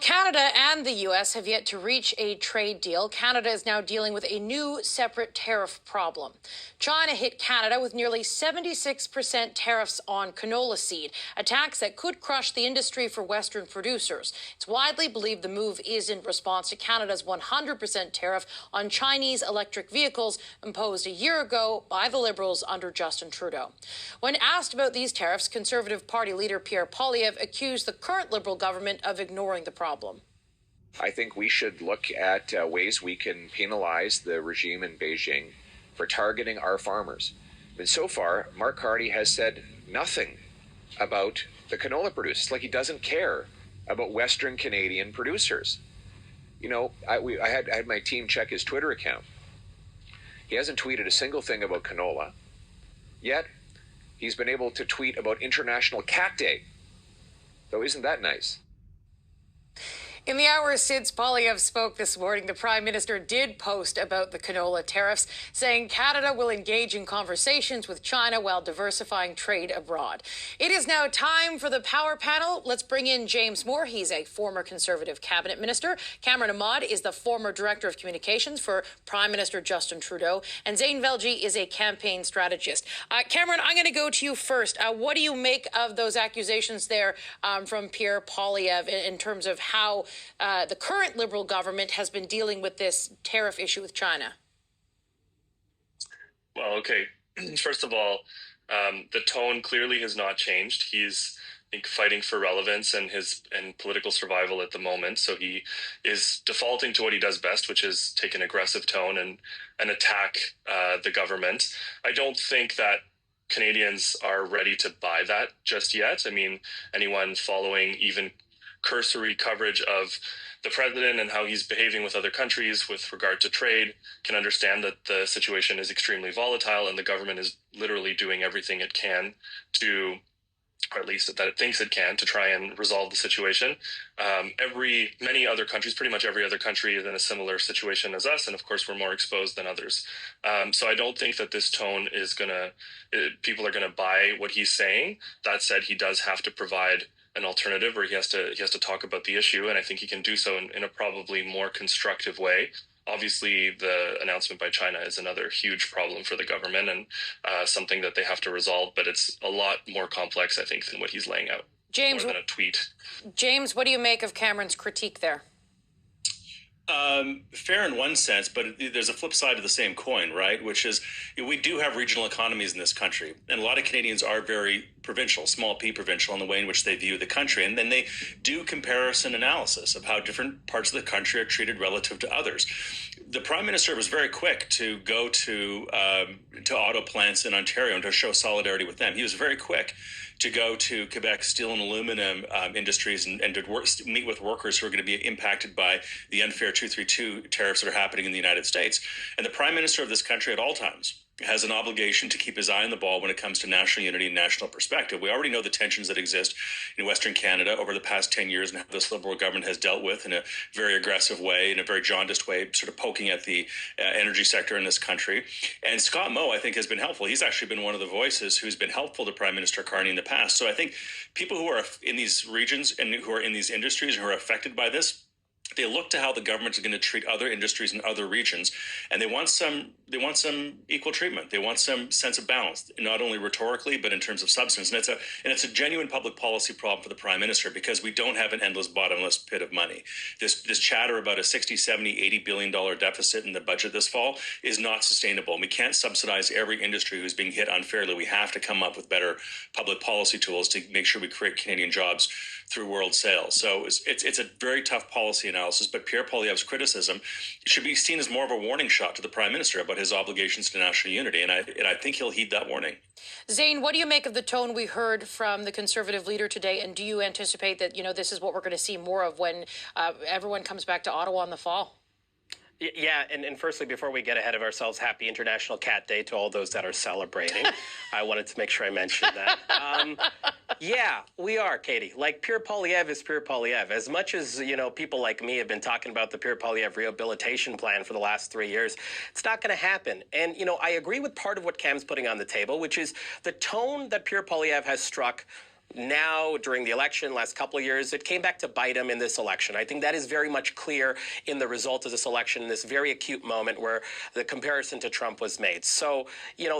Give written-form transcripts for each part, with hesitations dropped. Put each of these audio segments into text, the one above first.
Canada and the U.S. have yet to reach a trade deal. Canada is now dealing with a new separate tariff problem. China hit Canada with nearly 76% tariffs on canola seed, a tax that could crush the industry for Western producers. It's widely believed the move is in response to Canada's 100% tariff on Chinese electric vehicles imposed a year ago by the Liberals under Justin Trudeau. When asked about these tariffs, Conservative Party leader Pierre Poilievre accused the current Liberal government of ignoring the problem. I think we should look at ways we can penalize the regime in Beijing for targeting our farmers. And so far, Mark Carney has said nothing about the canola producers. It's like he doesn't care about Western Canadian producers. You know, I had my team check his Twitter account. He hasn't tweeted a single thing about canola, yet he's been able to tweet about International Cat Day. So isn't that nice? In the hours since Poilievre spoke this morning, the Prime Minister did post about the canola tariffs, saying Canada will engage in conversations with China while diversifying trade abroad. It is now time for the Power Panel. Let's bring in James Moore. He's a former Conservative cabinet minister. Cameron Ahmad is the former Director of Communications for Prime Minister Justin Trudeau. And Zain Velji is a campaign strategist. Cameron, I'm going to go to you first. What do you make of those accusations there from Pierre Poilievre in terms of how the current Liberal government has been dealing with this tariff issue with China? Well, okay. First of all, the tone clearly has not changed. He's, I think, fighting for relevance and political survival at the moment. So he is defaulting to what he does best, which is take an aggressive tone and attack the government. I don't think that Canadians are ready to buy that just yet. I mean, anyone following even cursory coverage of the president and how he's behaving with other countries with regard to trade can understand that the situation is extremely volatile and the government is literally doing everything it can to, or at least that it thinks it can, to try and resolve the situation. Many other countries, pretty much every other country is in a similar situation as us, and of course we're more exposed than others. So I don't think that this tone is people are gonna buy what he's saying. That said, he does have to provide an alternative, or he has to talk about the issue, and I think he can do so in a probably more constructive way. Obviously, the announcement by China is another huge problem for the government and something that they have to resolve, but it's a lot more complex, I think, than what he's laying out. James, more than a tweet. James, what do you make of Cameron's critique there? Fair in one sense, but there's a flip side to the same coin, right? Which is we do have regional economies in this country, and a lot of Canadians are very provincial, small p provincial in the way in which they view the country, and then they do comparison analysis of how different parts of the country are treated relative to others. The Prime Minister was very quick to go to auto plants in Ontario and to show solidarity with them. He was very quick to go to Quebec steel and aluminum industries and to meet with workers who are going to be impacted by the unfair 232 tariffs that are happening in the United States. And the Prime Minister of this country at all times has an obligation to keep his eye on the ball when it comes to national unity and national perspective. We already know the tensions that exist in Western Canada over the past 10 years and how this Liberal government has dealt with in a very aggressive way, in a very jaundiced way, sort of poking at the energy sector in this country. And Scott Moe, I think, has been helpful. He's actually been one of the voices who's been helpful to Prime Minister Carney in the past. So I think people who are in these regions and who are in these industries and who are affected by this, they look to how the government is going to treat other industries in other regions, and they want some equal treatment. They want some sense of balance, not only rhetorically but in terms of substance. And it's a genuine public policy problem for the Prime Minister because we don't have an endless bottomless pit of money. This chatter about a 60, 70, $80 billion deficit in the budget this fall is not sustainable. And we can't subsidize every industry who's being hit unfairly. We have to come up with better public policy tools to make sure we create Canadian jobs through world sales. So it's a very tough policy analysis, but Pierre Poilievre's criticism should be seen as more of a warning shot to the Prime Minister about his obligations to national unity, and I think he'll heed that warning. Zain, what do you make of the tone we heard from the Conservative leader today, and do you anticipate that this is what we're going to see more of when everyone comes back to Ottawa in the fall? Yeah, and firstly, before we get ahead of ourselves, happy International Cat Day to all those that are celebrating. I wanted to make sure I mentioned that. Yeah, we are, Katie. Like, Pierre Poilievre is Pierre Poilievre. As much as, people like me have been talking about the Pierre Poilievre rehabilitation plan for the last 3 years, it's not going to happen. And, I agree with part of what Cam's putting on the table, which is the tone that Pierre Poilievre has struck now during the election, last couple of years, it came back to bite him in this election. I think that is very much clear in the result of this election, in this very acute moment where the comparison to Trump was made. So,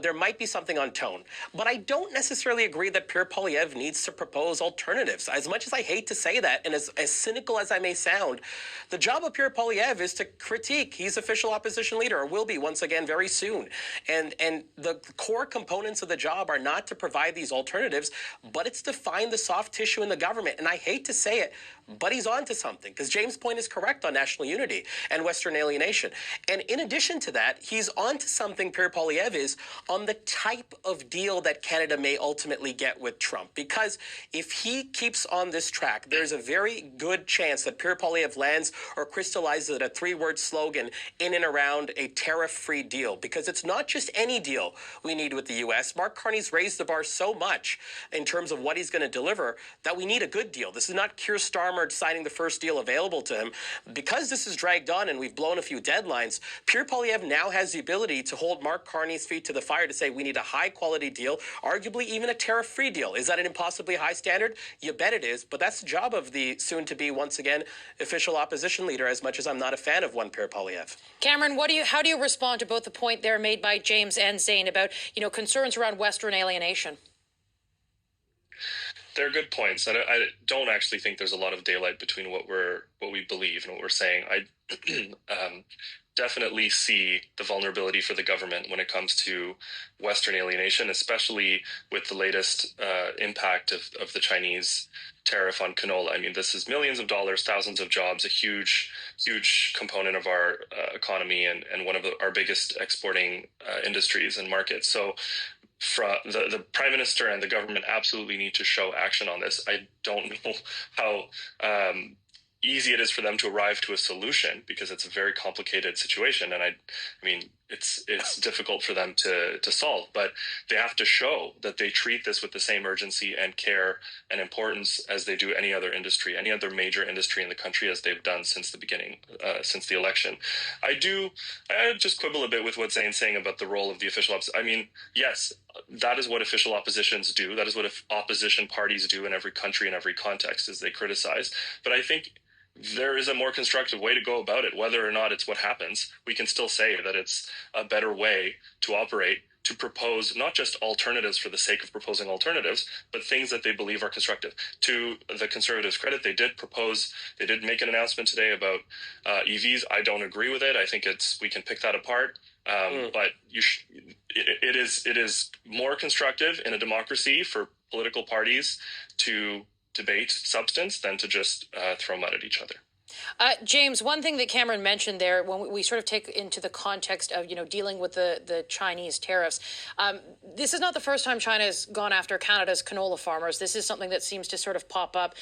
there might be something on tone. But I don't necessarily agree that Pierre Poilievre needs to propose alternatives. As much as I hate to say that, and as cynical as I may sound, the job of Pierre Poilievre is to critique. He's official opposition leader, or will be once again very soon. And the core components of the job are not to provide these alternatives, but it's to find the soft tissue in the government. And I hate to say it, but he's on to something, because James' point is correct on national unity and Western alienation. And in addition to that, he's on to something, Pierre Poilievre is, on the type of deal that Canada may ultimately get with Trump. Because if he keeps on this track, there's a very good chance that Pierre Poilievre lands or crystallizes a three-word slogan in and around a tariff-free deal. Because it's not just any deal we need with the U.S. Mark Carney's raised the bar so much in terms of what he's going to deliver that we need a good deal. This is not Keir Starmer signing the first deal available to him. Because this is dragged on and we've blown a few deadlines, Pierre Poilievre now has the ability to hold Mark Carney's feet to the fire to say we need a high-quality deal, arguably even a tariff-free deal. Is that an impossibly high standard? You bet it is, but that's the job of the soon-to-be, once again, official opposition leader, as much as I'm not a fan of one Pierre Poilievre. Cameron, how do you respond to both the point there made by James and Zane about, concerns around Western alienation? They're good points. I don't actually think there's a lot of daylight between what we believe and what we're saying. I definitely see the vulnerability for the government when it comes to Western alienation, especially with the latest impact of the Chinese tariff on canola. I mean, this is millions of dollars, thousands of jobs, a huge component of our economy and one of our biggest exporting industries and markets. So the Prime Minister and the government absolutely need to show action on this. I don't know how easy it is for them to arrive to a solution, because it's a very complicated situation, and I mean it's difficult for them to solve, but they have to show that they treat this with the same urgency and care and importance as they do any other industry, any other major industry in the country, as they've done since the beginning, since the election. I just quibble a bit with what Zane's saying about the role of the official opposition. I mean, yes, that is what official oppositions do. That is what opposition parties do in every country, in every context, is they criticize. But I think there is a more constructive way to go about it. Whether or not it's what happens, we can still say that it's a better way to operate, to propose not just alternatives for the sake of proposing alternatives, but things that they believe are constructive. To the Conservatives' credit, they did make an announcement today about EVs. I don't agree with it. I think we can pick that apart. But it is more constructive in a democracy for political parties to debate substance than to just throw mud at each other. James, one thing that Cameron mentioned there, when we sort of take into the context of, dealing with the Chinese tariffs, this is not the first time China has gone after Canada's canola farmers. This is something that seems to sort of pop up,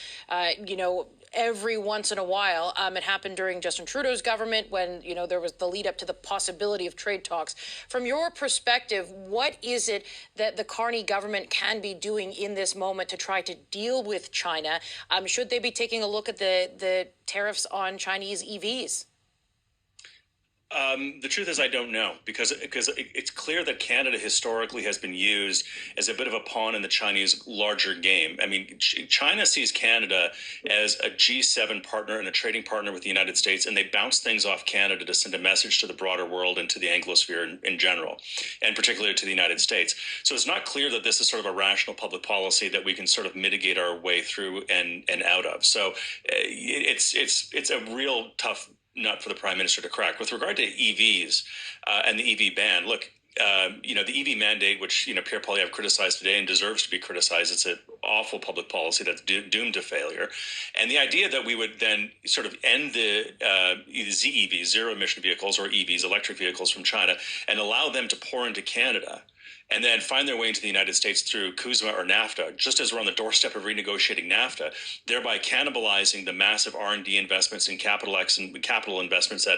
every once in a while. It happened during Justin Trudeau's government when, there was the lead up to the possibility of trade talks. From your perspective, what is it that the Carney government can be doing in this moment to try to deal with China? Should they be taking a look at the tariffs on Chinese EVs? The truth is, I don't know, because it's clear that Canada historically has been used as a bit of a pawn in the Chinese larger game. I mean, China sees Canada as a G7 partner and a trading partner with the United States, and they bounce things off Canada to send a message to the broader world and to the Anglosphere in general, and particularly to the United States. So it's not clear that this is sort of a rational public policy that we can sort of mitigate our way through and out of. So it's a real tough nut for the Prime Minister to crack. With regard to EVs and the EV ban, look, the EV mandate, which, Pierre Poilievre criticized today and deserves to be criticized, it's an awful public policy that's doomed to failure. And the idea that we would then sort of end the ZEVs, zero emission vehicles, or EVs, electric vehicles from China, and allow them to pour into Canada and then find their way into the United States through CUSMA or NAFTA, just as we're on the doorstep of renegotiating NAFTA, thereby cannibalizing the massive R&D investments and capital investments that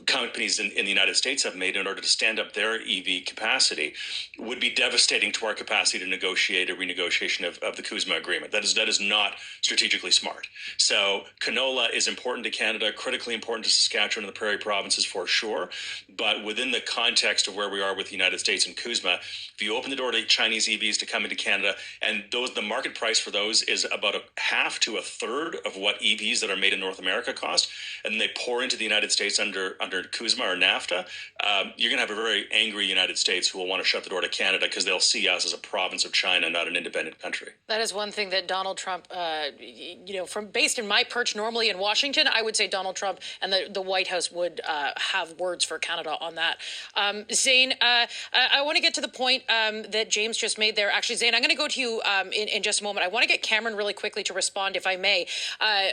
companies in the United States have made in order to stand up their EV capacity, would be devastating to our capacity to negotiate a renegotiation of the CUSMA agreement. That is not strategically smart. So canola is important to Canada, critically important to Saskatchewan and the Prairie provinces for sure, but within the context of where we are with the United States and CUSMA, If you open the door to Chinese EVs to come into Canada, and the market price for those is about a half to a third of what EVs that are made in North America cost, and they pour into the United States under CUSMA or NAFTA, you're going to have a very angry United States who will want to shut the door to Canada because they'll see us as a province of China, not an independent country. That is one thing that Donald Trump, from based in my perch normally in Washington, I would say Donald Trump and the White House would have words for Canada on that. Zane, I want to get to the point that James just made there. Actually, Zane, I'm going to go to you in just a moment. I want to get Cameron really quickly to respond, if I may.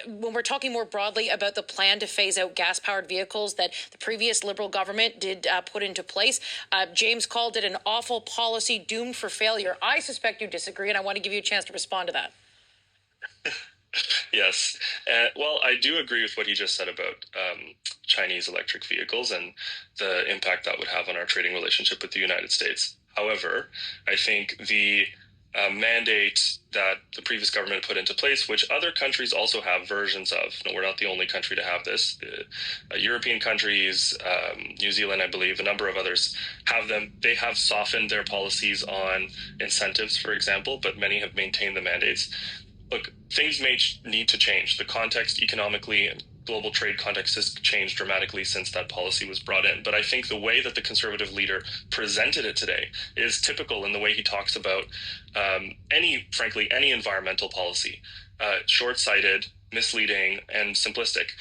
When we're talking more broadly about the plan to phase out gas-powered vehicles that the previous Liberal government did put into place, James called it an awful policy doomed for failure. I suspect you disagree, and I want to give you a chance to respond to that. Yes. Well, I do agree with what he just said about Chinese electric vehicles and the impact that would have on our trading relationship with the United States. However, I think the mandate that the previous government put into place, which other countries also have versions of. No, we're not the only country to have this. European countries, New Zealand, I believe, a number of others have them. They have softened their policies on incentives, for example, but many have maintained the mandates. Look, things may need to change. The context economically and global trade context has changed dramatically since that policy was brought in. But I think the way that the Conservative leader presented it today is typical in the way he talks about any environmental policy, short-sighted, misleading, and simplistic.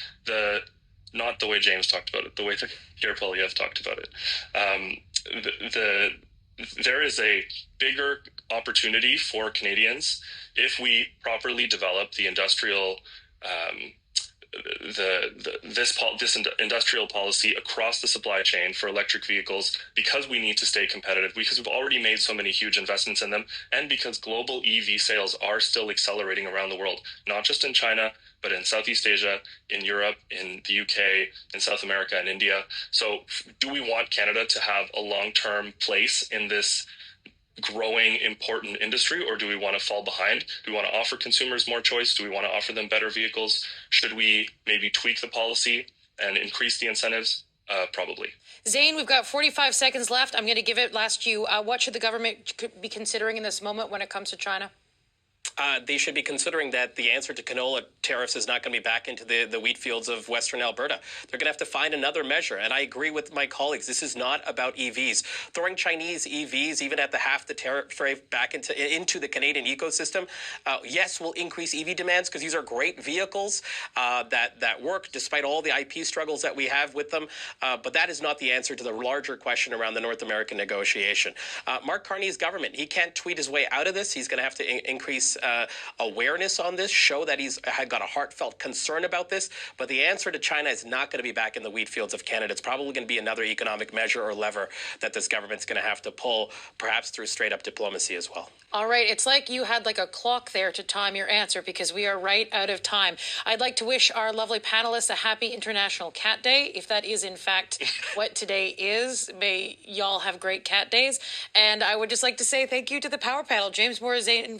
Not the way James talked about it, the way that Pierre Poilievre talked about it. There is a bigger opportunity for Canadians if we properly develop the industrial this industrial policy across the supply chain for electric vehicles, because we need to stay competitive, because we've already made so many huge investments in them, and because global EV sales are still accelerating around the world, not just in China, but in Southeast Asia, in Europe, in the UK, in South America, and India. So do we want Canada to have a long-term place in this growing important industry, or do we want to fall behind? Do we want to offer consumers more choice? Do we want to offer them better vehicles? Should we maybe tweak the policy and increase the incentives? Probably. Zane, we've got 45 seconds left. I'm going to give it last to you. What should the government be considering in this moment when it comes to China? They should be considering that the answer to canola tariffs is not going to be back into the wheat fields of Western Alberta. They're going to have to find another measure. And I agree with my colleagues. This is not about EVs. Throwing Chinese EVs, even at the half the tariff rate, back into the Canadian ecosystem, yes, will increase EV demands because these are great vehicles that work despite all the IP struggles that we have with them. But that is not the answer to the larger question around the North American negotiation. Mark Carney's government, he can't tweet his way out of this. He's going to have to increase awareness on this, show that he's had got a heartfelt concern about this. But the answer to China is not going to be back in the wheat fields of Canada. It's probably going to be another economic measure or lever that this government's going to have to pull, perhaps through straight up diplomacy as well. All right. It's like you had like a clock there to time your answer, because we are right out of time. I'd like to wish our lovely panelists a happy International Cat Day, if that is in fact what today is. May y'all have great cat days. And I would just like to say thank you to the power panel, James Moore, Zane